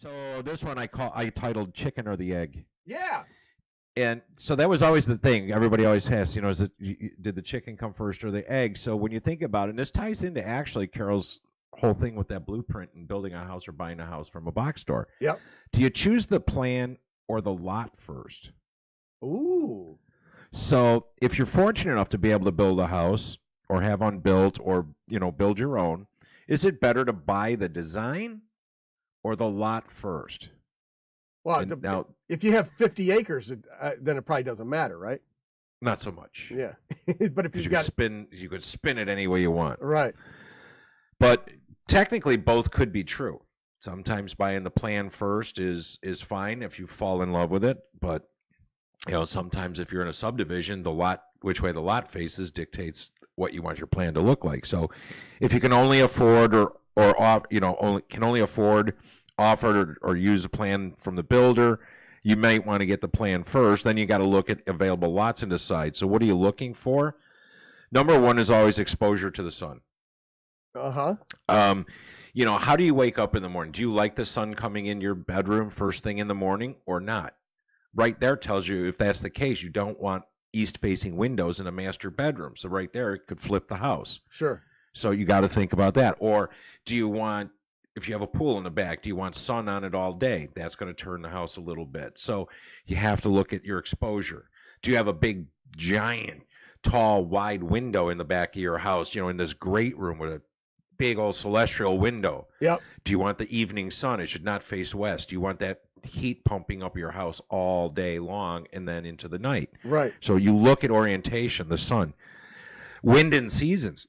So this one I titled "Chicken or the Egg," Yeah. and so that was always the thing. Everybody always asks, is it did the chicken come first or the egg? So when you think about it, and this ties into actually Carol's whole thing with that blueprint and building a house or buying a house from a box store. Yep. Do you choose the plan or the lot first? Ooh. So if you're fortunate enough to be able to build a house or have one built or build your own, is it better to buy the design or the lot first? Well, Now, if you have 50 acres, then it probably doesn't matter, right? not so much. Yeah. But if 'Cause you've got you could spin it any way you want. right. But technically, both could be true. Sometimes buying the plan first is fine if you fall in love with it, but sometimes if you're in a subdivision, which way the lot faces dictates what you want your plan to look like. So, if you can only afford only afford offer or use a plan from the builder, you might want to get the plan first. Then you got to look at available lots and decide. So, what are you looking for? Number one is always exposure to the sun. Uh-huh. How do you wake up in the morning? Do you like the sun coming in your bedroom first thing in the morning or not? Right there tells you if that's the case, you don't want east-facing windows in a master bedroom. So right there, it could flip the house. Sure. So you got to think about that. Or do you want, if you have a pool in the back, do you want sun on it all day? That's going to turn the house a little bit. So you have to look at your exposure. Do you have a big, giant, tall, wide window in the back of your house, in this great room with a big old celestial window? Yep. Do you want the evening sun? It should not face west. Do you want that heat pumping up your house all day long and then into the night? Right. So you look at orientation, the sun. Wind and seasons.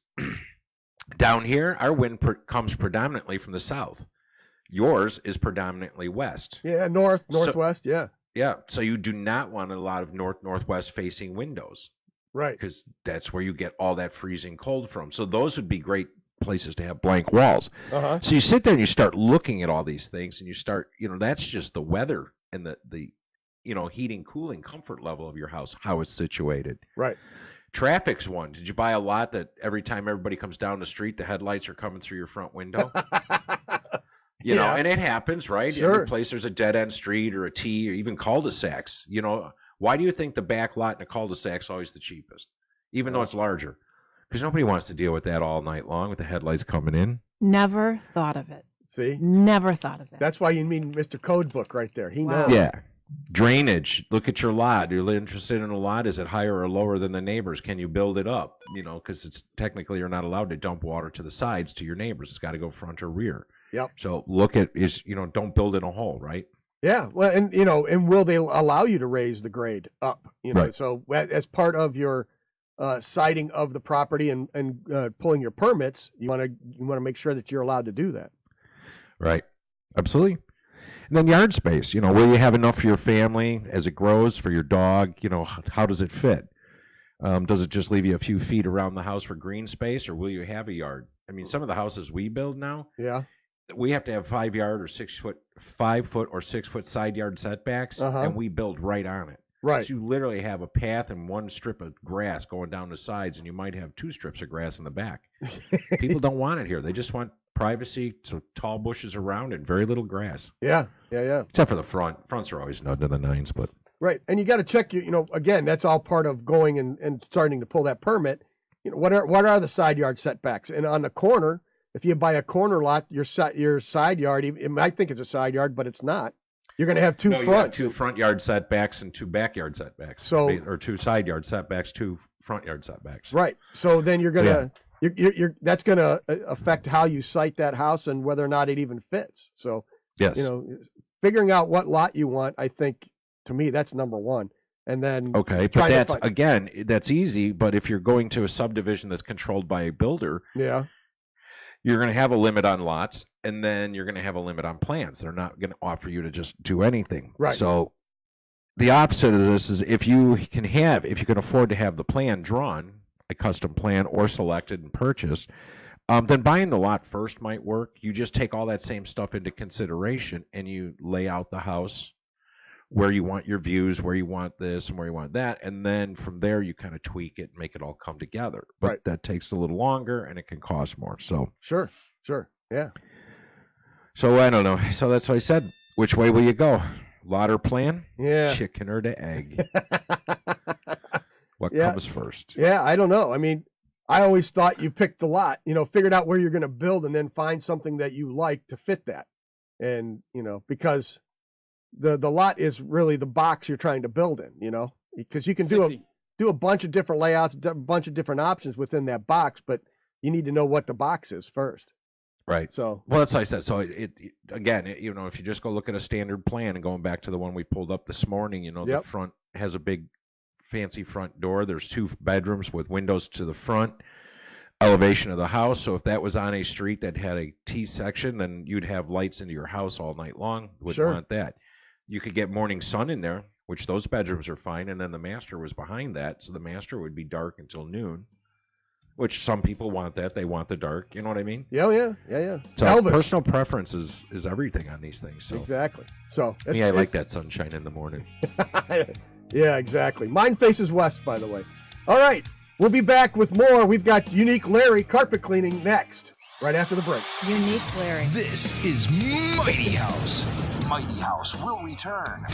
Down here, our wind comes predominantly from the south. Yours is predominantly west. Yeah, northwest, yeah. Yeah, so you do not want a lot of northwest facing windows. Right. Because that's where you get all that freezing cold from. So those would be great places to have blank walls. Uh-huh. So you sit there and you start looking at all these things and you start, that's just the weather and the heating, cooling, comfort level of your house, how it's situated. Right. Traffic's one. Did you buy a lot that every time everybody comes down the street, the headlights are coming through your front window? And it happens, right? Sure. Every place there's a dead end street or a T or even cul-de-sacs. Why do you think the back lot in a cul-de-sac's always the cheapest, even though it's larger? Because nobody wants to deal with that all night long with the headlights coming in. Never thought of it. See? Never thought of that. That's why you mean Mr. Codebook right there. He knows. Yeah. Drainage. Look at your lot. You're interested in a lot. Is it higher or lower than the neighbors? Can you build it up? Because it's technically you're not allowed to dump water to the sides to your neighbors. It's got to go front or rear. Yep. So look at don't build in a hole, right? Yeah. Well, and will they allow you to raise the grade up? Right. So as part of your siting of the property and pulling your permits, you want to make sure that you're allowed to do that. Right. Absolutely. And then yard space, will you have enough for your family as it grows, for your dog? How does it fit? Does it just leave you a few feet around the house for green space, or will you have a yard? I mean, some of the houses we build now, yeah, we have to have 5 foot or 6 foot side yard setbacks, and we build right on it. Right. So you literally have a path and one strip of grass going down the sides, and you might have 2 strips of grass in the back. People don't want it here. They just want privacy, so tall bushes around and very little grass. Yeah. Except for the front. Fronts are always none to the nines, but right. And you got to check again, that's all part of going and starting to pull that permit. What are the side yard setbacks? And on the corner, if you buy a corner lot, your side yard, it might think it's a side yard, but it's not. You're going to have two fronts. 2 front yard setbacks and 2 backyard setbacks. Or 2 side yard setbacks, 2 front yard setbacks. Right. So then you're going to that's going to affect how you site that house and whether or not it even fits. So, yes. Figuring out what lot you want, I think, to me, that's number one. And then okay, but that's easy. But if you're going to a subdivision that's controlled by a builder, yeah, you're going to have a limit on lots, and then you're going to have a limit on plans. They're not going to offer you to just do anything. Right. So the opposite of this is if you can afford to have the plan drawn, a custom plan, or selected and purchased, then buying the lot first might work. You just take all that same stuff into consideration, and you lay out the house where you want your views, where you want this and where you want that, and then from there you kind of tweak it and make it all come together. But that takes a little longer and it can cost more. So sure, yeah. So I don't know. So that's what I said. Which way will you go? Lot or plan? Yeah. Chicken or the egg? What Yeah. comes first? Yeah, I don't know. I mean, I always thought you picked the lot, figured out where you're going to build and then find something that you like to fit that. And, because the lot is really the box you're trying to build in, because you can do a bunch of different layouts, a bunch of different options within that box, but you need to know what the box is first. Right. So, Well, that's like I said. So again, if you just go look at a standard plan and going back to the one we pulled up this morning, Yep. the front has a big fancy front door. There's 2 bedrooms with windows to the front elevation of the house. So if that was on a street that had a T section, then you'd have lights into your house all night long. Wouldn't Sure. want that. You could get morning sun in there, which those bedrooms are fine, and then the master was behind that, so the master would be dark until noon. Which some people want that. They want the dark. You know what I mean? yeah. So Elvis. personal preference is everything on these things. So Exactly. So, me, I like that sunshine in the morning. Yeah, exactly. Mine faces west, by the way. All right. We'll be back with more. We've got Unique Larry carpet cleaning next, right after the break. Unique Larry. This is Mighty House. Mighty House will return